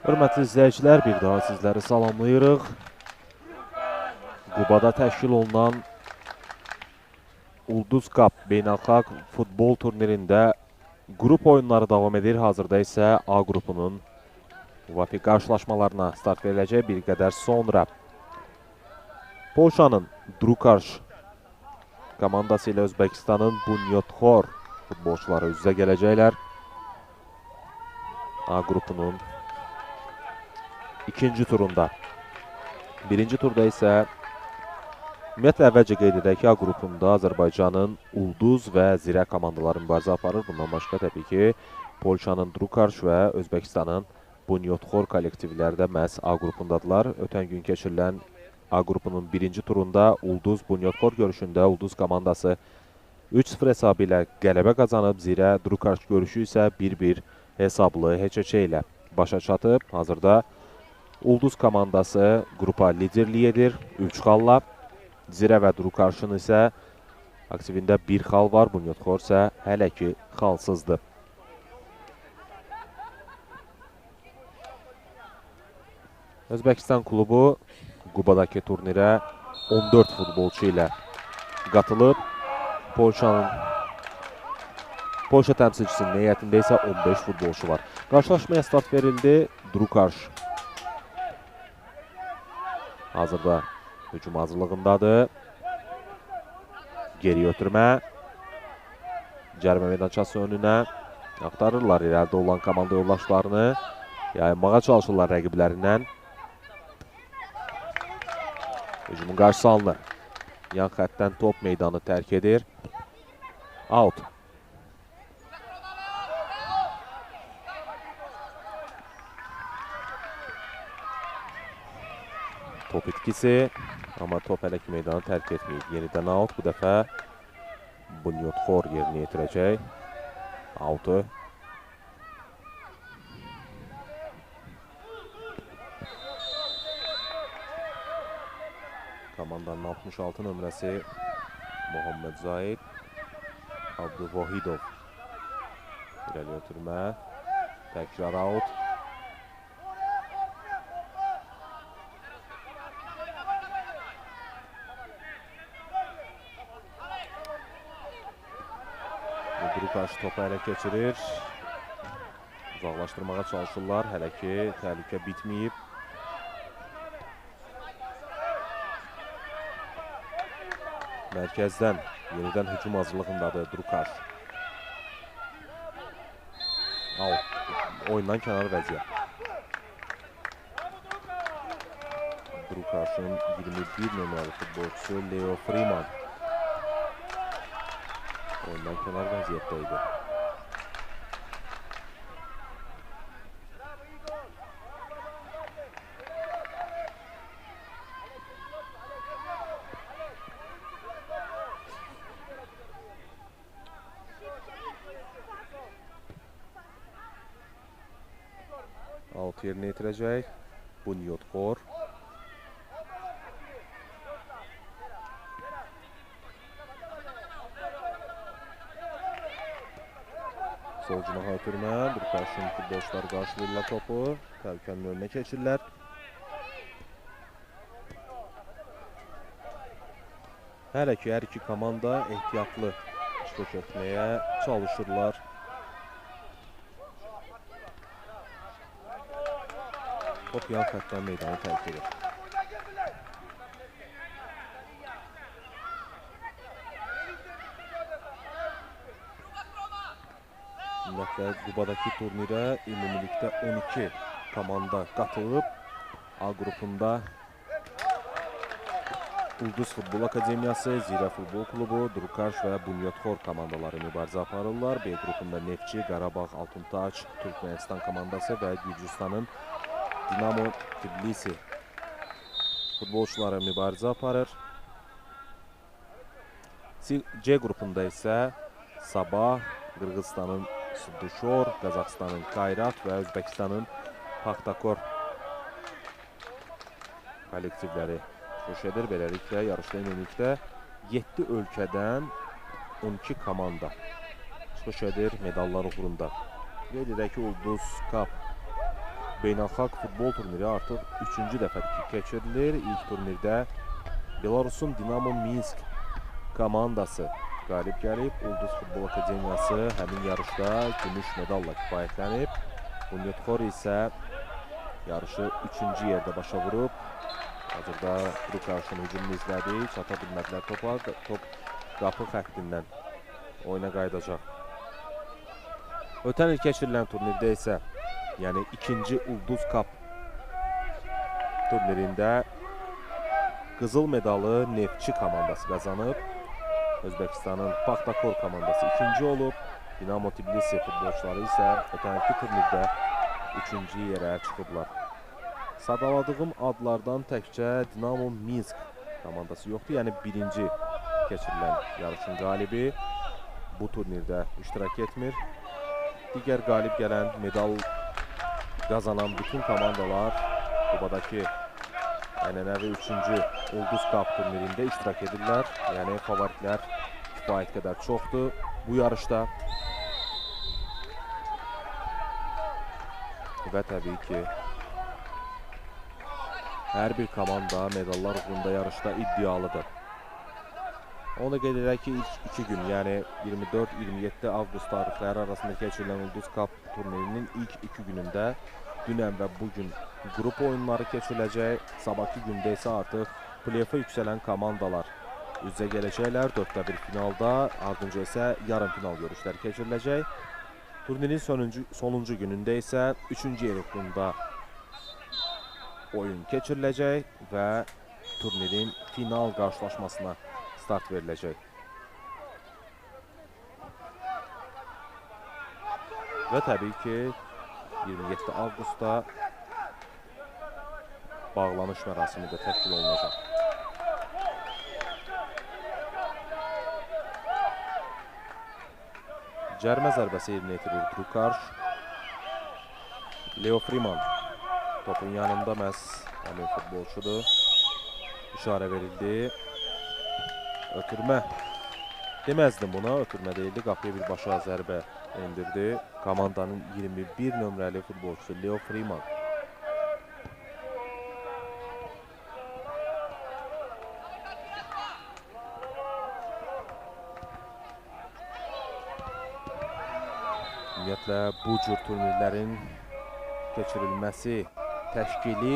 Hörmətli izləyicilər, bir daha sizləri salamlayırıq. Qubada təşkil olunan Ulduz Cup beynəlxalq futbol turnirində qrup oyunları davam edir. Hazırda isə A qrupunun müvafiq qarşılaşmalarına start veriləcək. Bir qədər sonra Polşanın Drukarş komandası ilə Özbəkistanın Bunyodkor futbolçuları üz-üzə gələcəklər. A qrupunun ikinci turunda. Birinci turda isə ümumiyyətlə əvvəlcə qeyd edək ki, A qrupunda Azərbaycanın Ulduz və Zirə komandaları mübarizə aparır. Bundan başqa təbii ki, Polşanın Drukarş və Özbəkistanın Bunyodkor kollektivləri də məhz A qrupundadılar. Ötən gün keçirilən A qrupunun birinci turunda Ulduz Bunyodkor görüşündə Ulduz komandası 3-0 hesabı ilə qələbə qazanıb. Zirə Drukarş görüşü isə 1-1 hesablı heç-heçə ilə başa çatıb. Hazırda Ulduz komandası qrupa liderlik edir 3 xalla. Zirə və Drukarşın isə aktivində 1 xal var. Bunyodkor isə hələ ki xalsızdır. Özbəkistan klubu Qubadakı turnirə 14 futbolçu ilə qatılıb. Polşa təmsilçisinin heyətində isə 15 futbolçu var. Qarşılaşmaya start verildi. Drukarş hazırda hücum hazırlığındadır. Geri ötürmə. Cərimə meydançası önünə axtarırlar irəlidə olan komanda yoldaşlarını. Yayınmağa çalışırlar rəqiblərindən. Hücumun qarşısı alınır. Yan xəttdən top meydanı tərk edir. Out. Top itkisi, amma top hələ ki meydanı tərk etməyib. Yenidən out, bu dəfə Bunyodkor yerini yetirəcək. Out'u. Komandanın 66 nömrəsi Muhammed Zahid Abduvahidov. İrəli ötürmə. Təkrar out. Drukarş topu ələ keçirir. Uzaqlaşdırmağa çalışırlar. Hələ ki təhlükə bitməyib. Mərkəzdən yenidən hücum hazırlığındadır Drukarş. Oyundan kənar vəziyyət. Drukarşın 21 nömrəli futbolçusu Leo Freeman oyundan kənar vəziyyətdə idi. Out yerinə yetirəcək Bunyodkor. Sol cinaha ötürmə. Drukarşın futbolçuları qarşılayırlar topu. Təhlükənin önünə keçirlər. Hələ ki, hər iki komanda ehtiyatlı çıxış etməyə çalışırlar. Top yan xəttdən meydanı tərk edir. Ümumiyyətlə, Qubadakı turnirə ümumilikdə 12 komanda qatılıb. A qrupunda Ulduz Futbol Akademiyası, Zirə Futbol Klubu, Drukarş və Bunyodkor komandaları mübarizə aparırlar. B qrupunda Neftçi, Qarabağ, Altuntaç, Türkmenistan komandası və Gürcüstanın Dinamo Tbilisi futbolçuları mübarizə aparır. C qrupunda isə Sabah, Qırğızstanın Suduşor, Qazaxstanın Kayrat və Özbəkistanın Paxtakor kollektivləri çıxış edir. Beləliklə, yarışda ümumilikdə 7 ölkədən 12 komanda çıxış edir medallar uğrunda. Qeyd edək ki, Ulduz Cup beynəlxalq futbol turniri artıq 3-cü dəfədir ki keçirilir. İlk turnirdə Belarusun Dinamo Minsk komandası qalib gəlib. Ulduz Futbol Akademiyası həmin yarışda gümüş medalla kifayətlənib. Bunyodkor isə yarışı 3-cü yerdə başa vurub. Hazırda Drukarşın hücumunu izlədi. Çata bilmədilər topa. Top qapı xəttindən oyuna qaydacaq. Ötən il keçirilən turnirdə isə, yəni 2-ci Ulduz Cup turnirində qızıl medalı Neftçi komandası qazanıb. Özbəkistanın Paxtakor komandası 2-ci olub. Dinamo Tbilisi futbolçuları isə ötən ilki turnirdə 3-cü yerə çıxıblar. Sadaladığım adlardan təkcə Dinamo Minsk komandası yoxdur. Yəni birinci keçirilən yarışın qalibi bu turnirdə iştirak etmir. Digər qalib gələn medal qazanan bütün komandalar Qubadakı ənənəvi 3-cü Ulduz Cup turnirində iştirak edirlər. Yəni favoritlər kifayət qədər çoxdur bu yarışda. Və təbii ki, hər bir komanda medallar uğrunda yarışda iddialıdır. Onu da qeyd edək ki, ilk 2 gün, yəni 24-27 avqust tarixləri arasında keçirilən Ulduz Cup turnirinin ilk 2 günündə dünən və bugün qrup oyunları keçiriləcək. Sabahki gündə isə artıq play-off'a yüksələn komandalar üz-üzə gələcəklər. 4-1 finalda, ardınca isə yarım final görüşləri keçiriləcək. Turnirin sonuncu günündə isə 3-cü yer uğrunda oyun keçiriləcək və turnirin final qarşılaşmasına start veriləcək. Və təbii ki, 27 avqustda bağlanış mərasimi də təşkil olunacaq. Cərmə zərbəsi yerinə yetirir Drukarş. Leo Freeman topun yanında məhz həmin futbolçudur. İşarə verildi. Ötürmə deməzdim buna, ötürmə deyildi. Qapıya birbaşa zərbə endirdi. Komandanın 21 nömrəli futbolçusu Leo Freeman. Ümumiyyətlə, bu cür turnirlərin keçirilməsi, təşkili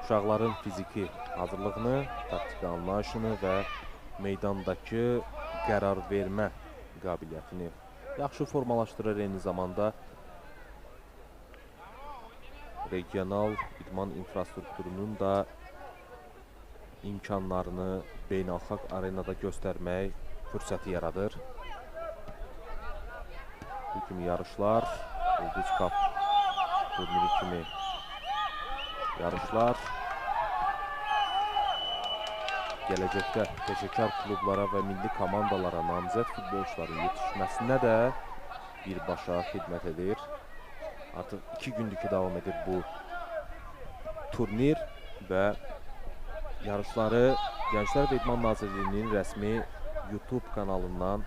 uşaqların fiziki hazırlığını, taktiki anlayışını və meydandakı qərar vermə qabiliyyətini yaxşı formalaşdırır. Eyni zamanda regional idman infrastrukturunun da imkanlarını beynəlxalq arenada göstərmək fürsəti yaradır. Bu kimi yarışlar, Ulduz Cup turniri kimi yarışlar gələcəkdə peşəkar klublara və milli komandalara namizəd futbolçuların yetişməsinə də birbaşa xidmət edir. Artıq 2 gündür ki davam edir bu turnir və yarışları Gənclər və İdman Nazirliyinin rəsmi YouTube kanalından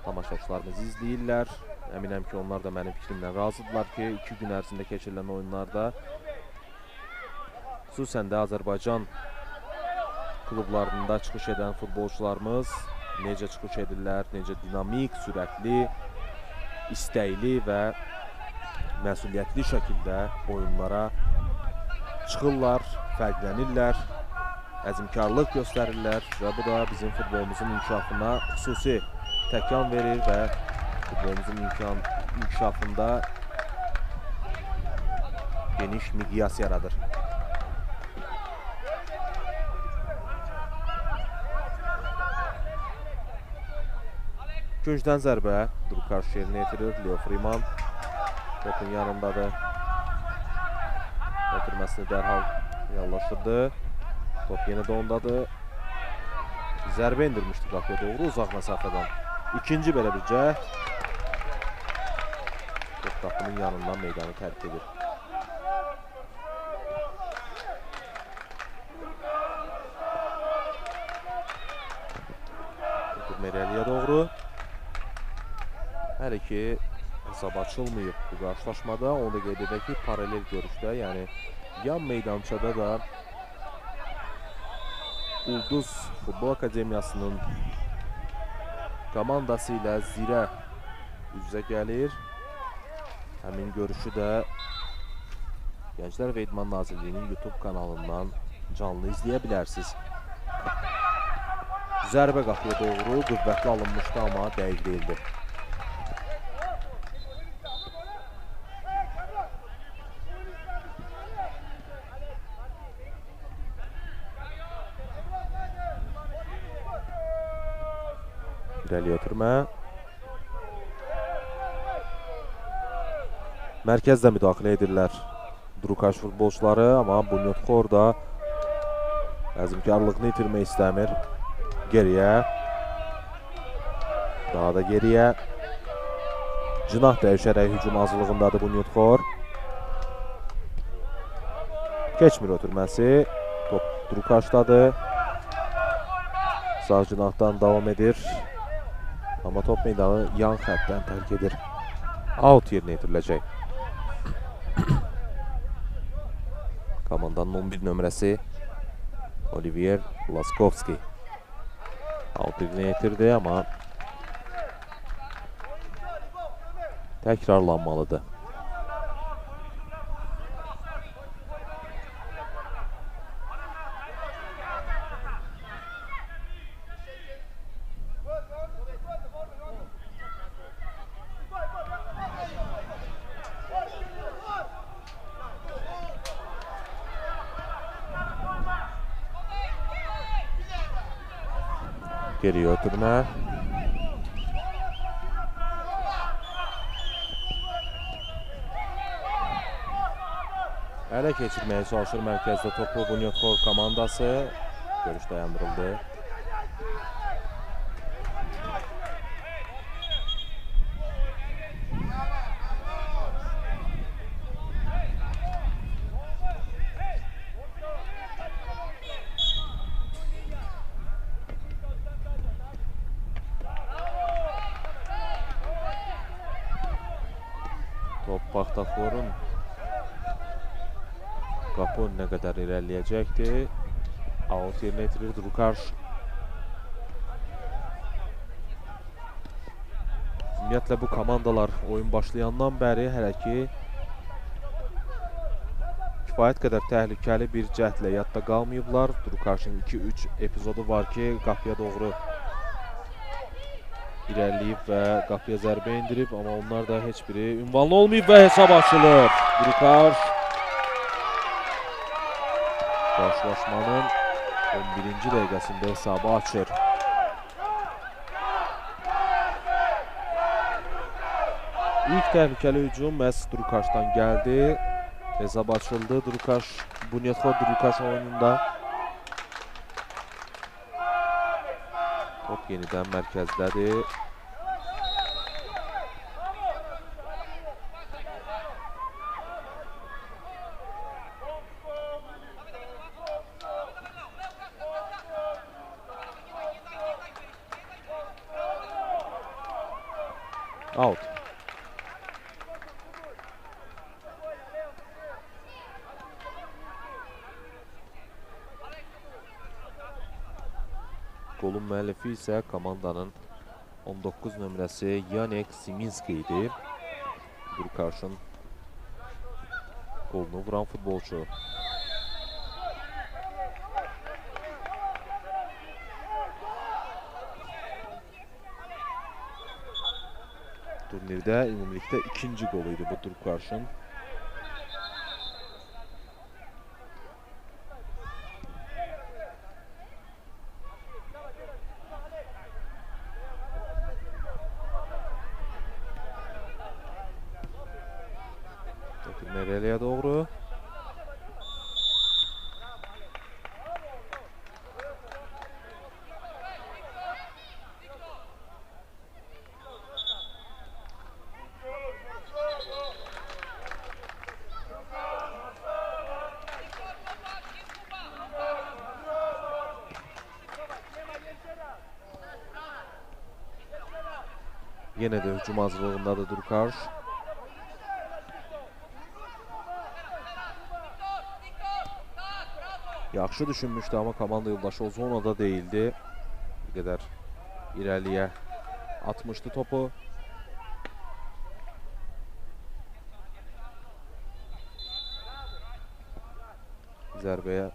tamaşaçılarımız izləyirlər. Əminəm ki, onlar da mənim fikrimlə razıdırlar ki, 2 gün ərzində keçirilən oyunlarda xüsusən də Azərbaycan klublarında çıxış edən futbolçularımız necə çıxış edirlər, necə dinamik, sürətli, istəkli və məsuliyyətli şəkildə oyunlara çıxırlar, fərqlənirlər, əzmkarlıq göstərirlər və bu da bizim futbolumuzun inkişafına xüsusi təkan verir və futbolumuzun inkişafında geniş miqyas yaradır. Küncdən zərbə Drukarş yerinə yetirir. Leo Freeman topun yanındadır. Ötürməsini dərhal reallaşdırdı. Top yenə də ondadır. Zərbə indirmişdi qapıya doğru uzaq məsafədən. İkinci belə bir cəhd. Top qapının yanından meydanı tərk edir. Ötürmə irəliyə doğru. Hələ ki hesab açılmayıb bu qarşılaşmada. Onu da qeyd edək ki, paralel görüşdə, yəni yan meydançada da Ulduz Futbol Akademiyasının komandası ilə Zirə üz-üzə gəlir. Həmin görüşü də Gənclər və İdman Nazirliyinin YouTube kanalından canlı izləyə bilərsiniz. Zərbə qapıya doğru qüvvətli alınmışdı, amma dəqiq deyildi. İrəliyə ötürmə. Mərkəzdə müdaxilə edirlər Drukaş futbolçuları, amma Bunyodkor da əzmkarlığını itirmək istəmir. Geriyə. Daha da geriyə. Cinah dəyişərək hücum hazırlığındadır Bunyodkor. Keçmir ötürməsi. Top Drukaşdadır. Sağ cinahdan davam edir. Amma top meydanı yan xəttdən tərk edir. Out yerinə yetiriləcək. Komandanın 11 nömrəsi Olivier Laskovski. Out yerinə yetirdi, amma təkrarlanmalıdır. Geriyə ötürmə. Ələ keçirməyə çalışır mərkəzdə topu Bunyodkor komandası. Görüş dayandırıldı. Top Baxtaxorun qapı önünə qədər irəliləyəcəkdir. Out yerinə yetirir Drukaş. Ümumiyyətlə bu komandalar oyun başlayandan bəri hələ ki kifayət qədər təhlükəli bir cəhdlə yadda qalmayıblar. Drukaşın 2-3 epizodu var ki, qapıya doğru irəliyib və qapıya zərbə indirib, amma onlar da heç biri ünvanlı olmayıb və hesab açılır. Drukaş qarşılaşmanın 11-ci dəqiqəsində hesabı açır. İlk təhlükəli hücum məhz Drukaşdan gəldi. Hesab açıldı. Drukaş, Bunyodkor Drukaş oyununda. Top yenidən mərkəzdədir. Out. Golun müəllifi isə komandanın 19 nömrəsi Yanek Siminski idi. Drukaşın golunu vuran futbolçu. Turnirdə ümumilikdə ikinci golu idi bu Drukaşın. Nereliyə doğru. Yenə də hücum hazırlığındadır Durkaş. Yaxşı düşünmüşdü, amma komanda yoldaşı o zonada deyildi. Bir qədər irəliyə atmışdı topu. Zərbəyə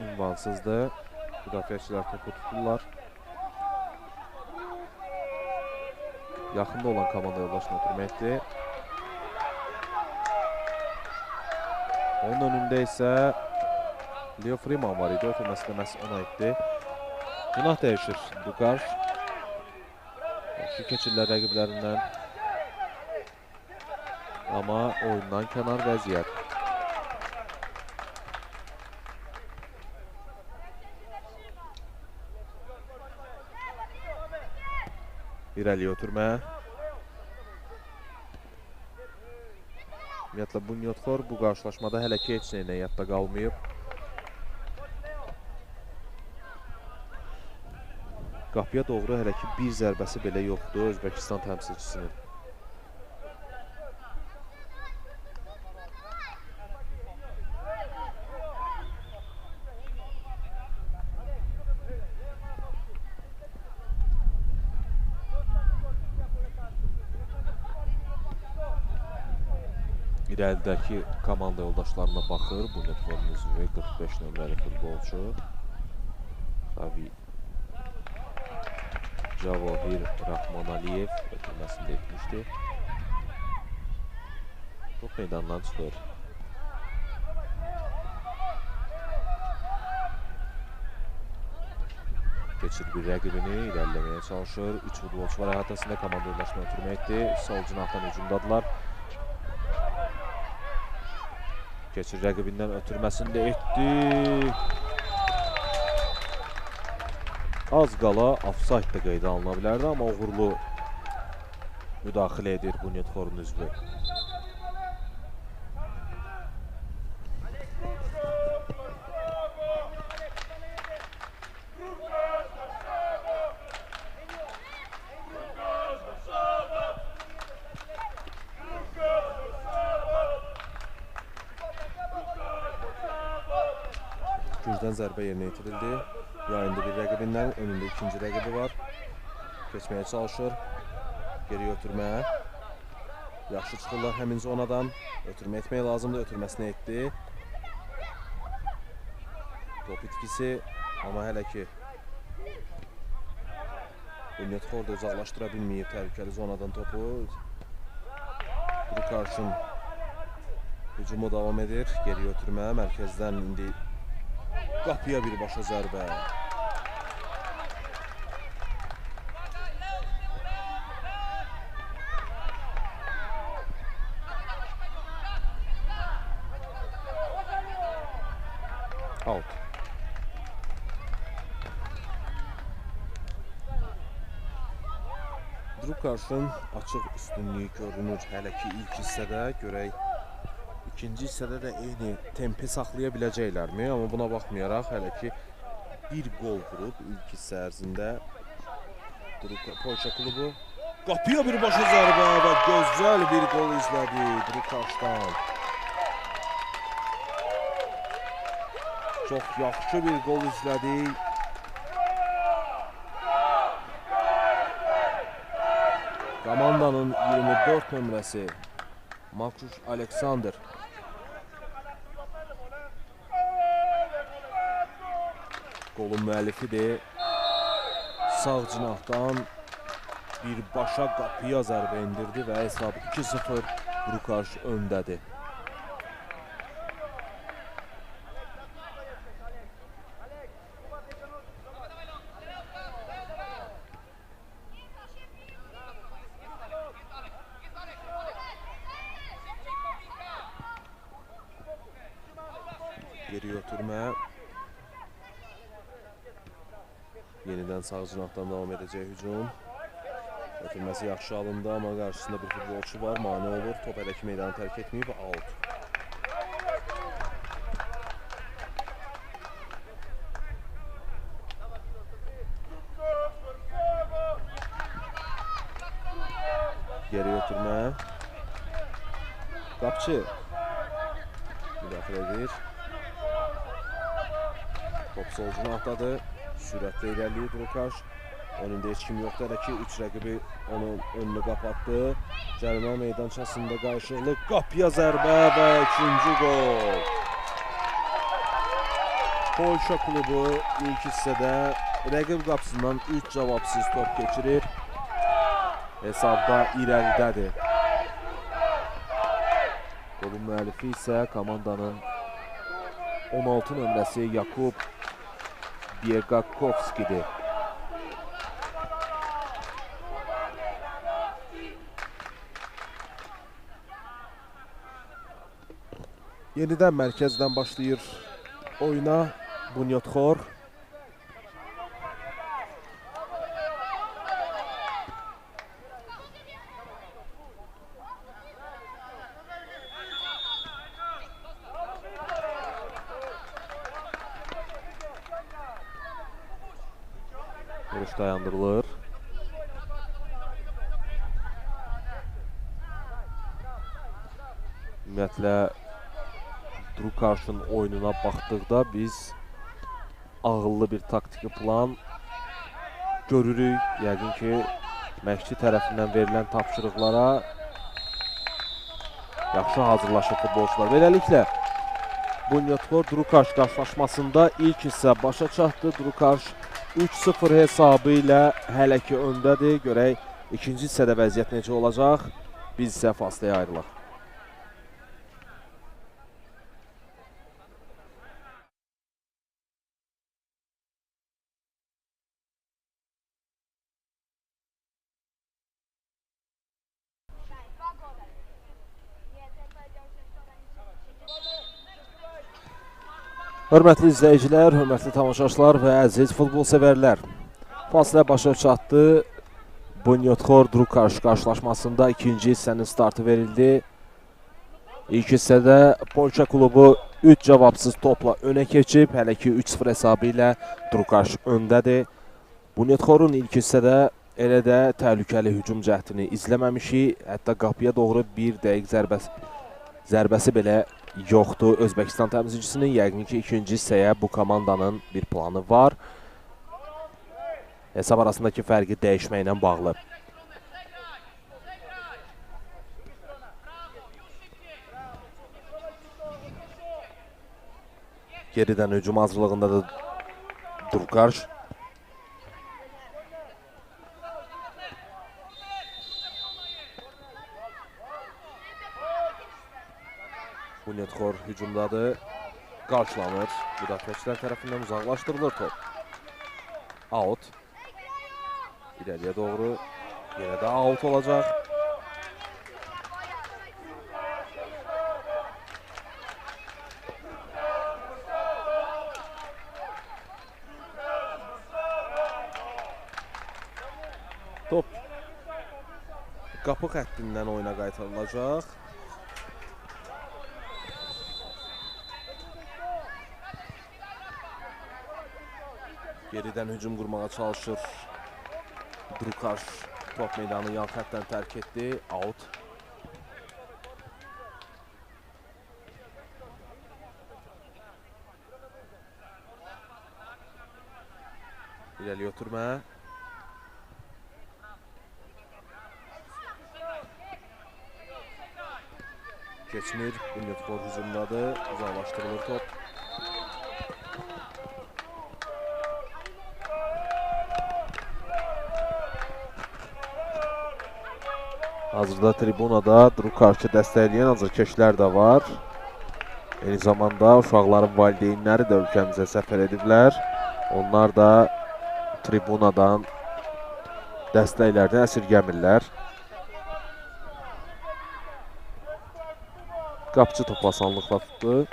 ünvansızdır. Müdafiəçilər topu tuturlar. Yaxında olan komanda yoldaşını ötürməkdir. Onun önündə isə Leo Freeman var idi. Ötürməsi də məhz ona etdi. Günah dəyişir Durkaş. Şu keçirlər rəqiblərindən. Amma oyundan kənar vəziyyət. İrəliyə ötürmə. Ümumiyyətlə, Bunyodkor bu qarşılaşmada hələ ki heç nəyinə yadda qalmayıb. Qapıya doğru hələ ki bir zərbəsi belə yoxdur Özbəkistan təmsilçisinin. İrəlidəki komanda yoldaşlarına baxır. Bunyodkorun üzvü 45 nömrəli futbolçu. Xavi Cavahir Rahman Aliyev ötürməsində etmişdi. Top meydandan çıxır. Keçir bir rəqibini, irəliləməyə çalışır. 3 futbolçu var əhatəsində, komanda yoldaşını ötürməkdir. Sol cinahdan hücumdadılar. Keçir rəqibindən ötürməsini də etdi. Az qala ofsayd da qeydə alına bilərdi, amma uğurlu müdaxilə edir Bunyodkorun üzvü. Gücdən zərbə yerinə yetirildi. Yayında bir rəqibindən, önündə ikinci rəqibi var. Keçməyə çalışır. Geriyə ötürməyə. Yaxşı çıxırlar həmin zonadan. Ötürmə etmək lazımdır. Ötürməsini etdi. Top itkisi. Amma hələ ki Bunyodkor da uzaqlaşdıra bilməyib təhlükəli zonadan topu. Durkaşın hücumu davam edir. Geriyə ötürmə. Mərkəzdən indi qapıya birbaşa zərbə. Out. Durkaşın açıq üstünlüyü görünür hələ ki ilk hissədə. Görək İkinci hissədə də eyni tempi saxlaya biləcəklərmi? Amma buna baxmayaraq hələ ki bir gol vurub ilk hissə ərzində Polşa klubu. Qapıya birbaşa zərbə və gözəl bir gol izlədi Durkaşdan. Çox yaxşı bir gol izlədik. Komandanın 24 nömrəsi Makuş Aleksandr golun müəllifidir. Sağ cinahdan birbaşa qapıya zərbə indirdi və hesab 2-0 Durkaş öndədir. Geriyə ötürmə. Yenidən sağ cinahdan davam edəcək hücum. Ötürməsi yaxşı alındı, amma qarşısında bir futbolçu var, mane olur. Top hələ ki meydanı tərk etməyib, out. Geri götürmə. Qapçı müdafiə edir. Top sol cinahdadır. Sürətlə irəliyir Drukaş. Önündə heç kim yoxdur. Hələ ki 3 rəqibi onun önünü qapattı. Cərimə meydançasında qarşılıqlı qapıya zərbə və ikinci gol. Polşa klubu ilk hissədə rəqib qapısından 3 cavabsız top keçirir. Hesabda irəlidədir. Golun müəllifi isə komandanın 16 nömrəsi Yakub Biegakovskidir. Yenidən mərkəzdən başlayır oyuna Bunyodkor. Vuruş dayandırılır. Ümumiyyətlə Drukaşın oyununa baxdıqda biz ağıllı bir taktiki plan görürük. Yəqin ki, məşqçi tərəfindən verilən tapşırıqlara yaxşı hazırlaşır futbolçular. Beləliklə, Bunyodkor-Drukaş qarşılaşmasında ilk hissə başa çatdı. Drukaş 3-0 hesabı ilə hələ ki öndədir. Görək, ikinci hissədə vəziyyət necə olacaq? Biz isə fasiləyə ayrılaq. Hörmətli izləyicilər, hörmətli tamaşaçılar və əziz futbol sevərlər. Fasilə başa çatdı. Bunyodkor-Drukaş qarşılaşmasında ikinci hissənin startı verildi. İlk hissədə Polşa klubu 3 cavabsız topla önə keçib. Hələ ki 3-0 hesabı ilə Drukaş öndədir. Bunyodkorun ilk hissədə elə də təhlükəli hücum cəhdini izləməmişik. Hətta qapıya doğru bir dəqiq zərbəsi belə yoxdur Özbəkistan təmsilçisinin. Yəqin ki, ikinci hissəyə bu komandanın bir planı var. Hesab arasındakı fərqi dəyişməklə bağlı. Geridən hücum hazırlığında da Drukaş. Bunyodkor hücumdadır. Qarşılanır. Müdafiəçilər tərəfindən uzaqlaşdırılır top. Out. İləriyə doğru. Yenə də out olacaq. Top qapı xəttindən oyuna qaytarılacaq. Geridən hücum qurmağa çalışır. Drukaş top meydanı yan xəttdən tərk etdi. Out. İrəli ötürmə. Keçmir. Bunyodkor hücumdadır. Uzaqlaşdırılır top. Hazırda tribunada Drukaşı dəstəkləyən azərkeşlər də var. Eyni zamanda uşaqların valideynləri də ölkəmizə səfər ediblər. Onlar da tribunadan dəstəklərini əsirgəmirlər. Qapçı topu asanlıqla tutdu.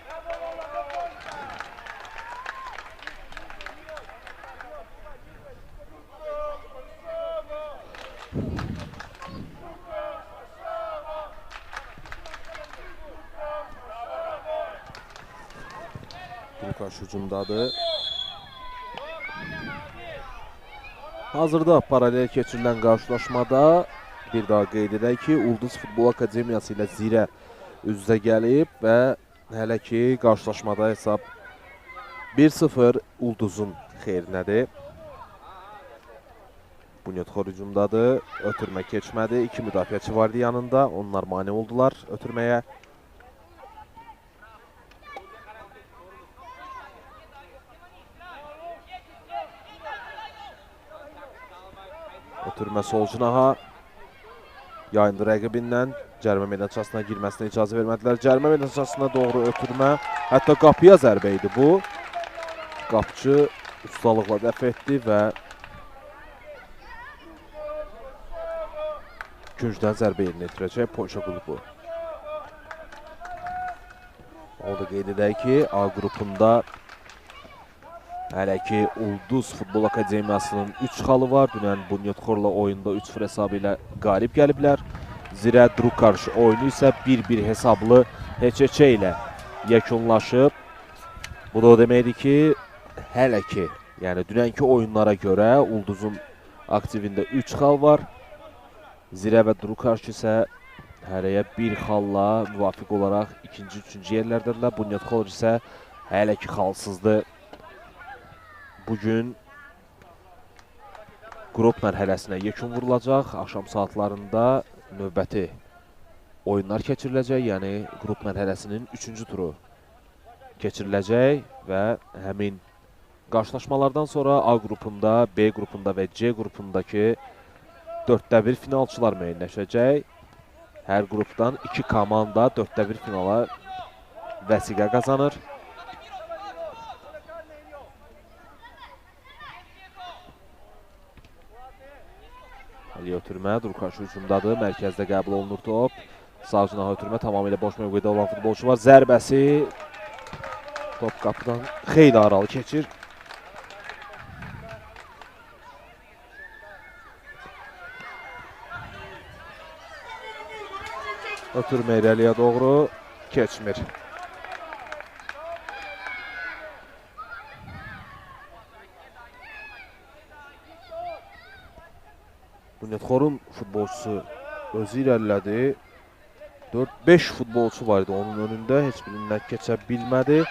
Drukaş hücumdadır. Hazırda paralel keçirilən qarşılaşmada Bir daha qeyd edək ki, Ulduz Futbol Akademiyası ilə Zirə üz-üzə gəlib və hələ ki qarşılaşmada hesab 1-0 Ulduzun xeyrinədir. Bunyodxor hücumdadır, ötürmə keçmədi. 2 müdafiəçi vardı yanında, onlar mane oldular ötürməyə. Ötürmə sol cinaha. Yayındı rəqibindən. Cərimə meydançasına girməsinə icazə vermədilər. Cərimə meydançasına doğru ötürmə. Hətta qapıya zərbə idi bu. Qapçı ustalıqla dəf etdi və küncdən zərbə yerinə yetirəcək Polşa qrupu. Onu da qeyd edək ki, A qrupunda hələ ki Ulduz Futbol Akademiyasının 3 xalı var. Dünən Bunyodxorla oyunda 3-0 hesabı ilə qalib gəliblər. Zirə Drukarş oyunu isə 1-1 hesablı HÇÇ ilə yekunlaşıb. Bu da o deməkdir ki, hələ ki, yəni dünənki oyunlara görə Ulduzun aktivində 3 xal var. Zirə və Drukarş isə hələyə 1 xalla müvafiq olaraq 2-ci, 3-cü yerlərdədirlər. Bunyodxor isə hələ ki xalsızdır. Bugün qrup mərhələsinə yekun vurulacaq. Axşam saatlarında növbəti oyunlar keçiriləcək. Yəni qrup mərhələsinin 3-cü turu keçiriləcək və həmin qarşılaşmalardan sonra A qrupunda, B qrupunda və C qrupundakı 4-1 finalçılar müəyyənləşəcək. Hər qrupdan 2 komanda 4-1 finala vəsiqə qazanır. Əliyə ötürmə, Drukarş hücumdadır, mərkəzdə qəbul olunur top. Sağ cinaha ötürmə, tamamilə boş mövqedə olan futbolçu var. Zərbəsi top qapıdan xeyli aralı keçir. Ötürmə irəliyə doğru keçmir. Bunyodxorun futbolçusu özü irəlilədi. 4-5 futbolçu var idi onun önündə. Heç birindən keçə bilmədi.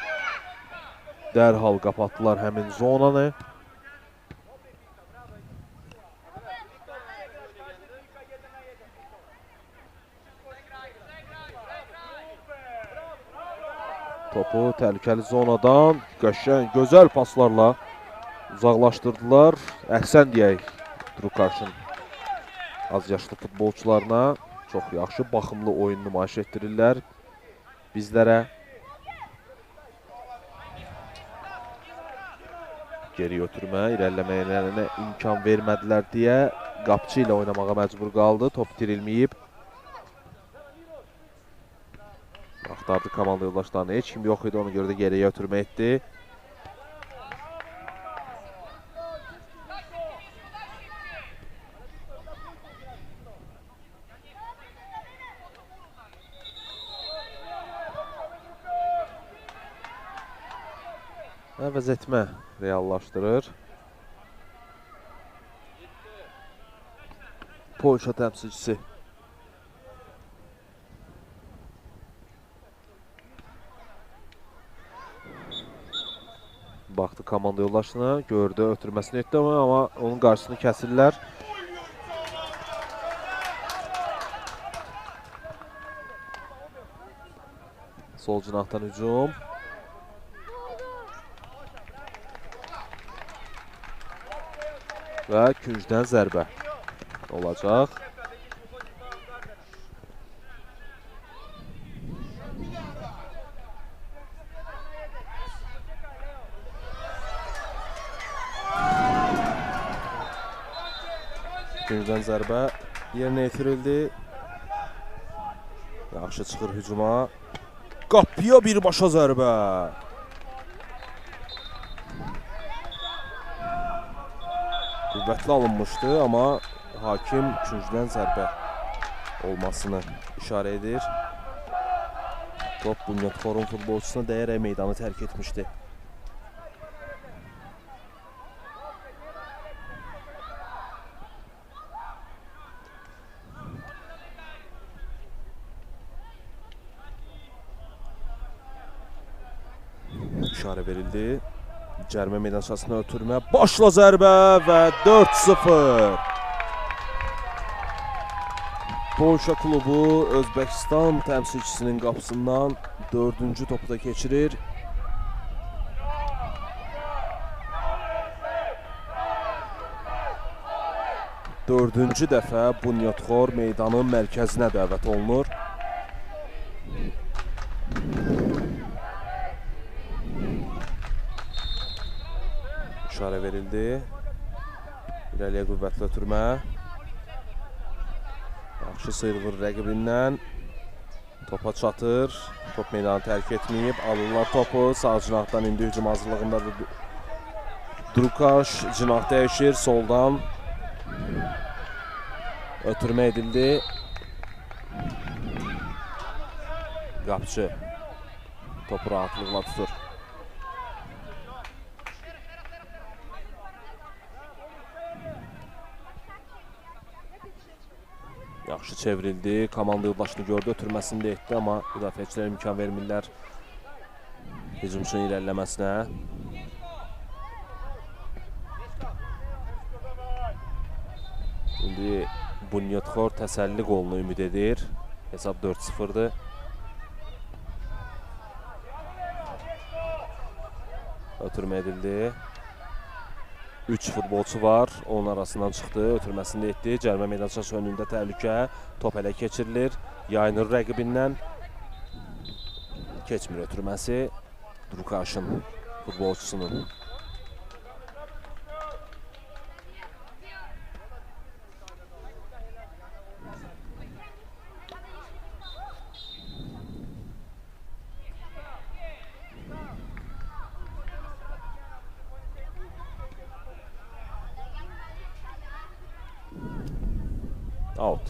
Dərhal qapatdılar həmin zonanı. Topu təhlükəli zonadan qəşəng, gözəl paslarla uzaqlaşdırdılar. Əhsən deyək Drukarşın az yaşlı futbolçularına. Çox yaxşı, baxımlı oyun nümayiş etdirirlər bizlərə. Geri ötürmə, irəliləməyənlərinə imkan vermədilər deyə qapçı ilə oynamağa məcbur qaldı. Top itirilməyib. Axtardı komanda yoldaşlarını. Heç kim yox idi, ona görə də geriyə ötürmə etdi. Əvəz etmə reallaşdırır. Polşa təmsilçisi. Baxdı komanda yoldaşına, gördü, ötürməsini etdi amma onun qarşısını kəsirlər. Sol cinahdan hücum. Və küncdən zərbə olacaq. Küncdən zərbə yerinə yetirildi. Yaxşı çıxır hücuma. Qapıya birbaşa zərbə. Qüvvətli alınmışdı, amma hakim küncdən zərbə olmasını işarə edir. Top Bunyodxorun futbolçusuna dəyərək meydanı tərk etmişdi. İşarə verildi. Cərimə meydançasına ötürmə. Başla zərbə və 4-0. Polşa klubu Özbəkistan təmsilçisinin qapısından 4-cü topu da keçirir. Dördüncü dəfə Bunyodkor meydanın mərkəzinə dəvət olunur. İşarə verildi. İrəliyə qüvvətli ötürmə. Yaxşı sıyrılır rəqibindən. Topa çatır. Top meydanı tərk etməyib. Alırlar topu. Sağ cinahdan indi hücum hazırlığındadır. Drukaş cinah dəyişir. Soldan ötürmə edildi. Qapçı topu rahatlıqla tutur. Yaxşı çevrildi. Komanda yoldaşını gördü. Ötürməsini də etdi, amma müdafiəçilər imkan vermirlər hücumçunun irəliləməsinə. İndi Bunyodkor təsəlli qolunu ümid edir. Hesab 4-0'dır. Ötürmə edildi. 3 futbolçu var. Onun arasından çıxdı. Ötürməsini etdi. Cərimə meydançası önündə təhlükə. Top ələ keçirilir. Yayınır rəqibindən. Keçmir ötürməsi. Drukaşın futbolçusunun. Out.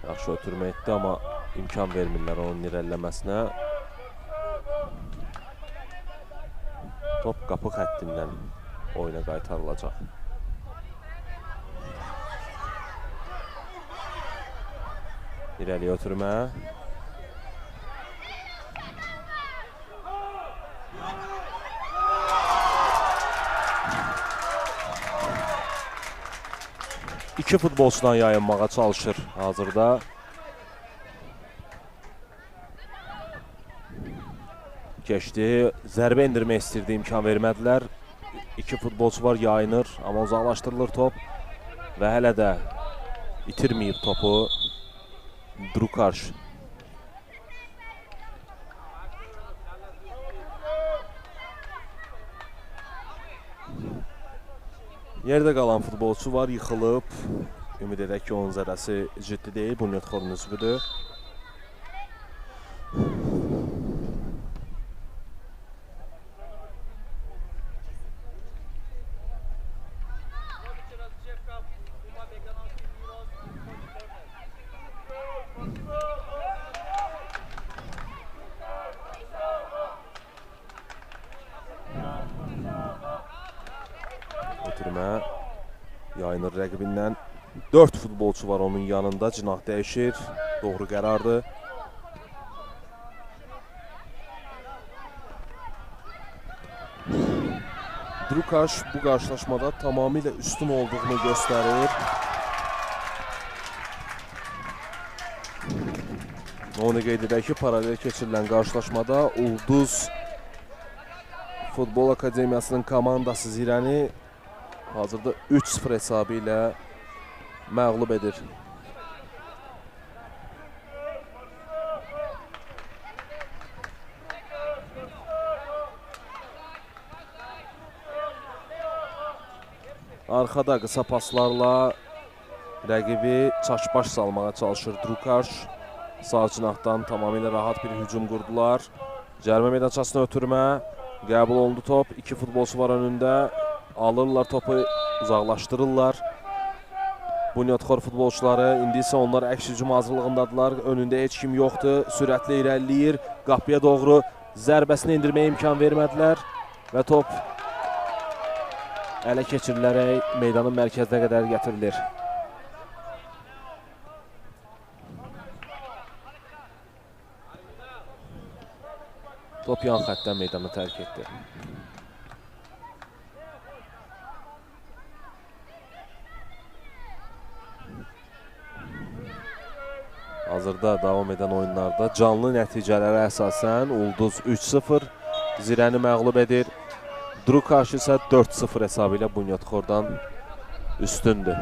Yaxşı ötürmə etdi, amma imkan vermirlər onun irəliləməsinə. Top qapı xəttindən oyuna qaytarılacaq. İrəliyə ötürmə. İki futbolçudan yayınmağa çalışır hazırda. Keçdi. Zərbə indirmək istirdi, imkan vermədilər. İki futbolçu var, yayınır, amma uzaqlaşdırılır top. Və hələ də itirməyib topu Drukaş. Yerdə qalan futbolçu var, yıxılıb. Ümid edək ki, onun zədəsi ciddi deyil, Bunyodkorun üzvüdür. Ötürmə yayınır rəqibindən. 4 futbolçu var onun yanında. Cinah dəyişir. Doğru qərardır. Drukaş bu qarşılaşmada tamamilə üstün olduğunu göstərir. Onu qeyd edək ki, paralel keçirilən qarşılaşmada Ulduz Futbol Akademiyasının komandası Zirəni hazırda 3-0 hesabı ilə məğlub edir. Arxada qısa paslarla rəqibi çaşbaş salmağa çalışır Drukaş. Sağ cinahdan tamamilə rahat bir hücum qurdular. Cərimə meydançasına ötürmə. Qəbul olundu top. İki futbolçu var önündə. Alırlar topu, uzaqlaşdırırlar. Bunyodkor futbolçuları indi isə onlar əks hücum hazırlığındadılar. Önündə heç kim yoxdur. Sürətlə irəliləyir. Qapıya doğru zərbəsini indirməyə imkan vermədilər. Və top ələ keçirilərək meydanın mərkəzinə qədər gətirilir. Top yan xəttdən meydanı tərk etdi. Hazırda davam edən oyunlarda canlı nəticələrə əsasən Ulduz 3-0 Zirəni məğlub edir. Drukaş isə 4-0 hesabı ilə Bunyodkordan üstündür.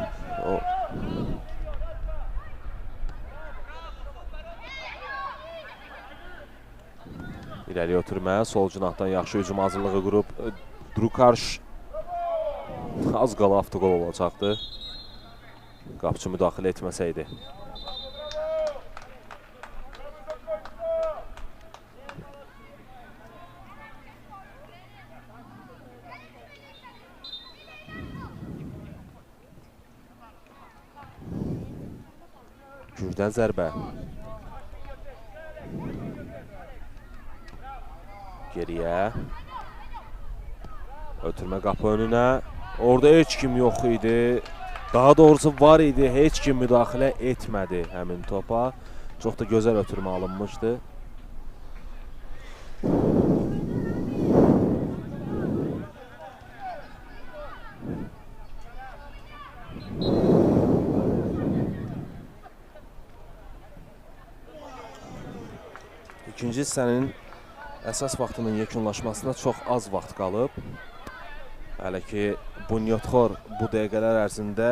İrəliyə ötürmə, sol cinahdan yaxşı hücum hazırlığı qurub Drukaş az qala avtogol olacaqdı. Qapıcı müdaxilə etməsəydi. Gürdən zərbə. Geriyə. Ötürmə qapı önünə. Orada heç kim yox idi. Daha doğrusu var idi. Heç kim müdaxilə etmədi həmin topa. Çox da gözəl ötürmə alınmışdı. İkinci hissənin əsas vaxtının yekunlaşmasına çox az vaxt qalıb. Hələ ki, Bunyodkor bu dəqiqələr ərzində,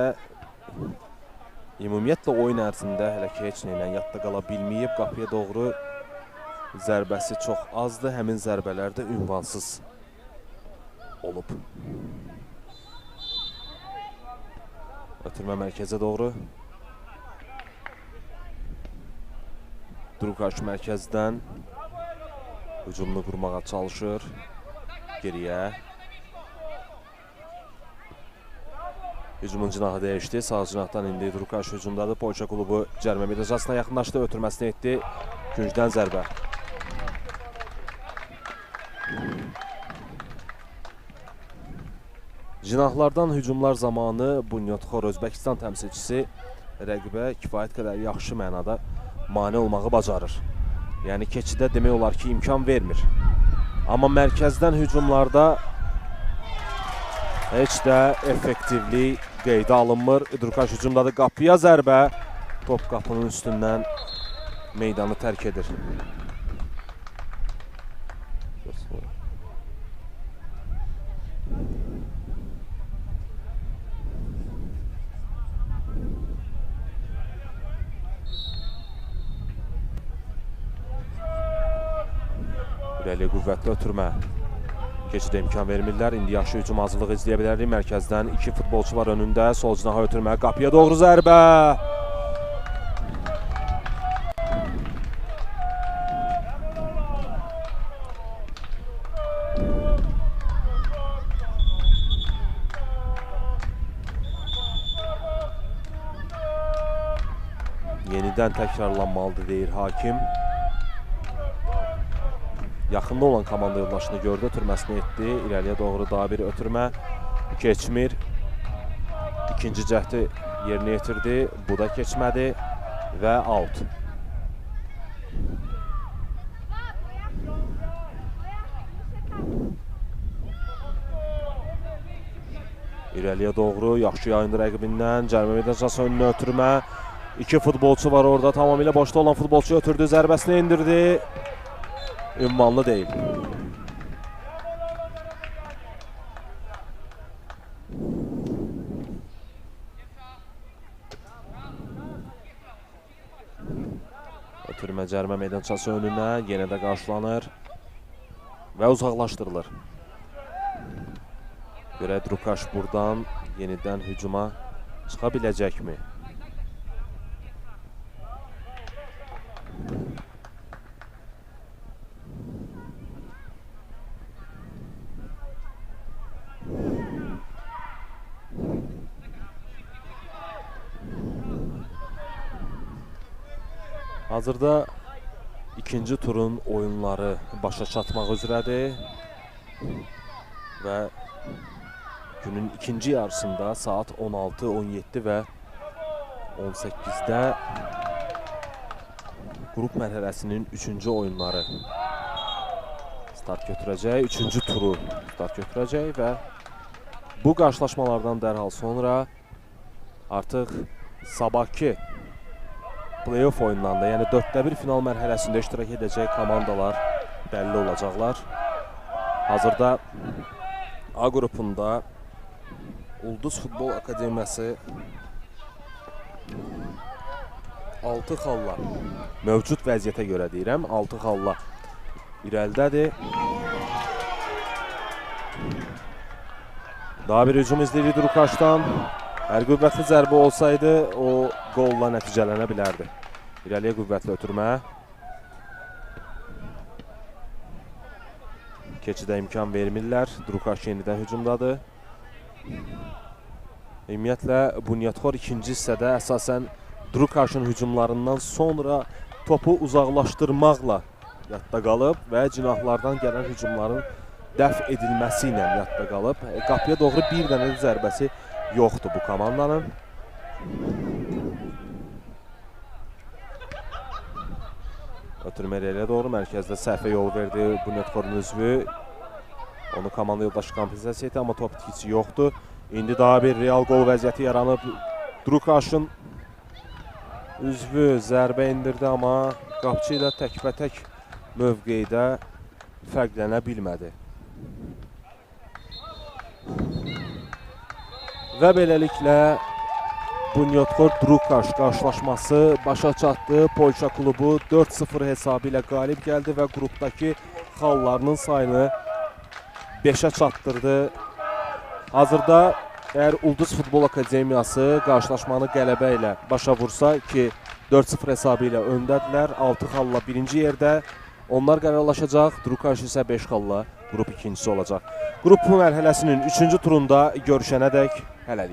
ümumiyyətlə oyun ərzində hələ ki, heç nə ilə yadda qala bilməyib. Qapıya doğru zərbəsi çox azdır. Həmin zərbələr də ünvansız olub. Ötürmə mərkəzə doğru. Drukaş mərkəzdən hücumunu qurmağa çalışır. Geriyə. Hücumun cinahı dəyişdi. Sağ cinahdan indi Drukaş hücumdadır. Polşa klubu cərimə meydançasına yaxınlaşdı. Ötürməsini etdi. Küncdən zərbə. Cinahlardan hücumlar zamanı Bunyodkor Özbəkistan təmsilçisi rəqibə kifayət qədər yaxşı mənada mane olmağı bacarır. Yəni keçidə demək olar ki, imkan vermir. Amma mərkəzdən hücumlarda heç də effektivlik qeydə alınmır. Drukaş hücumdadır. Qapıya zərbə. Top qapının üstündən meydanı tərk edir. İrəliyə qüvvətli ötürmə. Keçidə imkan vermirlər. İndi yaxşı hücum hazırlığı izləyə bilərik. Mərkəzdən iki futbolçu var önündə. Sol cinaha ötürmə. Qapıya doğru zərbə. Yenidən təkrarlanmalıdır, deyir hakim. Yaxında olan komanda yoldaşını gördü, ötürməsini etdi. İrəliyə doğru daha bir ötürmə keçmir. İkinci cəhdi yerinə yetirdi. Bu da keçmədi və out. İrəliyə doğru yaxşı yayındı rəqibindən. Cərimə meydançası önünə ötürmə. İki futbolçu var orada. Tamamilə boşda olan futbolçu ötürdü. Zərbəsini indirdi. Ünvanlı deyil. Ötürmə cərimə meydançası önünə yenə də qarşılanır və uzaqlaşdırılır. Görək Drukaş buradan yenidən hücuma çıxa biləcəkmi? Hazırda ikinci turun oyunları başa çatmaq üzrədir və günün ikinci yarısında saat 16, 17 və 18-də qrup mərhələsinin üçüncü oyunları start götürəcək. 3-cü turu start götürəcək və bu qarşılaşmalardan dərhal sonra artıq sabahki play-off oyunlarında, yəni 4-1 final mərhələsində iştirak edəcək komandalar bəlli olacaqlar. Hazırda A qrupunda Ulduz Futbol Akademiyası 6 xalla mövcud vəziyyətə görə deyirəm, 6 xalla irəlidədir. Daha bir hücum izləyirik Drukaşdan. Hər qüvvətli zərbə olsaydı o qolla nəticələnə bilərdi. İrəliyə qüvvətli ötürmə. Keçidə imkan vermirlər. Drukaş yenidən hücumdadır. Ümumiyyətlə Bunyodkor ikinci hissədə əsasən Drukaşın hücumlarından sonra topu uzaqlaşdırmaqla yadda qalıb və cinahlardan gələn hücumların dəf edilməsi ilə yadda qalıb. Qapıya doğru bir dənə zərbəsi yoxdur bu komandanın. Ötürmə irəliyə doğru mərkəzdə səhvə yol verdi Bunyodkorun üzvü. Onu komanda yoldaşı kompensasiya etdi, amma top itkisi yoxdur. İndi daha bir real qol vəziyyəti yaranıb. Drukaşın üzvü zərbə indirdi, amma qapçı ilə təkbətək mövqeydə fərqlənə bilmədi. Və beləliklə Bunyodkor Drukaş qarşılaşması başa çatdı. Polşa klubu 4-0 hesabı ilə qalib gəldi və qrupdakı xallarının sayını 5-ə çatdırdı. Hazırda əgər Ulduz Futbol Akademiyası qarşılaşmanı qələbə ilə başa vursa ki 4-0 hesabı ilə öndədirlər. 6 xalla birinci yerdə onlar qərarlaşacaq. Drukaş isə 5 xalla qrup ikincisi olacaq. Qrup mərhələsinin 3-cü turunda görüşənədək hələlik.